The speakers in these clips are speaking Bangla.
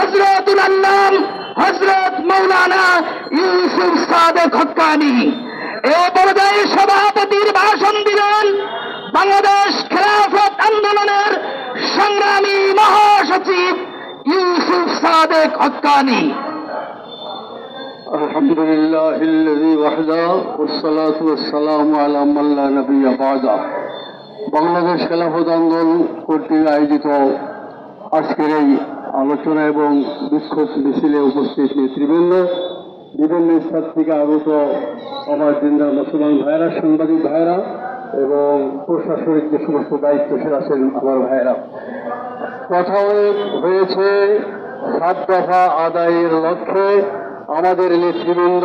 হযরতুল আল্লাম হযরত মাওলানা ইউসুফ সাদেক হক্কানি। এই পর্যায়ে সভাপতির ভাষণ দিলেন বাংলাদেশ খেলাফত আন্দোলনের সংগ্রামী মহাসচিব ইউসুফ সাদেক হক্কানি। আলহামদুলিল্লাহিল্লাযী ওয়াহদা ওয়াসসালাতু ওয়াসসালামু আলা মান লা নাবিয়্যা বা'দা। বাংলাদেশ খেলাফত আন্দোলন কর্তৃক আয়োজিত আজকের এই আলোচনা এবং বিক্ষোভ মিছিলে উপস্থিত নেতৃবৃন্দ, বিভিন্ন স্থান থেকে আগত আমার দিনদার মুসলমান ভাইরা, সাংবাদিক ভাইরা এবং প্রশাসনিক যে সমস্ত দায়িত্বশীল আছেন আমার ভাইরা, কথা হয়েছে 7 দফা আদায়ের লক্ষ্যে। আমাদের নেতৃবৃন্দ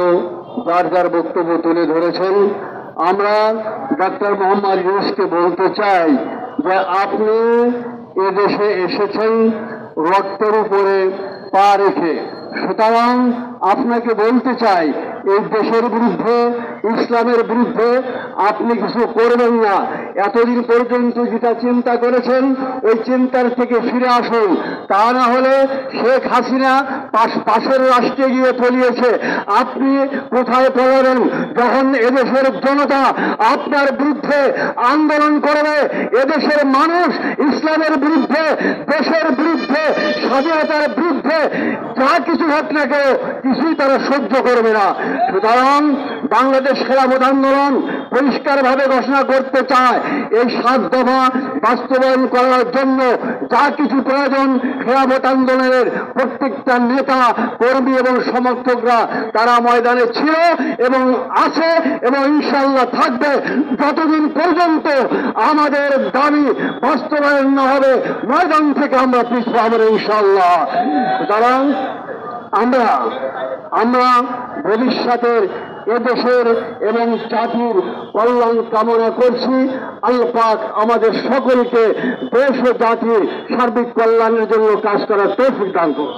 যার যার বক্তব্য তুলে ধরেছেন। আমরা ডক্টর মোহাম্মদ ইউনূসকে বলতে চাই যে আপনি এদেশে এসেছেন রক্তের উপরে পা রেখে, সুতরাং আপনাকে বলতে চাই এই দেশের বিরুদ্ধে, ইসলামের বিরুদ্ধে আপনি কিছু করবেন না। এতদিন পর্যন্ত যেটা চিন্তা করেছেন ওই চিন্তার থেকে ফিরে আসুন, তা না হলে শেখ হাসিনা পাশের রাষ্ট্রে গিয়ে পলিয়েছে, আপনি কোথায় পলাবেন যখন এদেশের জনতা আপনার বিরুদ্ধে আন্দোলন করবে? এদেশের মানুষ ইসলামের বিরুদ্ধে, দেশের বিরুদ্ধে, স্বাধীনতার বিরুদ্ধে যা কিছু হোক না কেউ কিছুই তারা সহ্য করবে না। সুতরাং বাংলাদেশ খেলাফত আন্দোলন পরিষ্কারভাবে ঘোষণা করতে চায় এই 7 দফা বাস্তবায়ন করার জন্য যা কিছু প্রয়োজন খেলাফত আন্দোলনের প্রত্যেকটা নেতা কর্মী এবং সমর্থকরা তারা ময়দানে ছিল এবং আছে এবং ইনশাআল্লাহ থাকবে যতদিন পর্যন্ত আমাদের দাবি বাস্তবায়ন না হবে। ময়দান থেকে আমরা পিছু আমরা ইনশাআল্লাহ। সুতরাং আমরা ভবিষ্যতের এদেশের এবং জাতির কল্যাণ কামনা করছি। আল্লাহ পাক আমাদের সকলকে দেশ ও জাতির সার্বিক কল্যাণের জন্য কাজ করার তৌফিক দান করুন।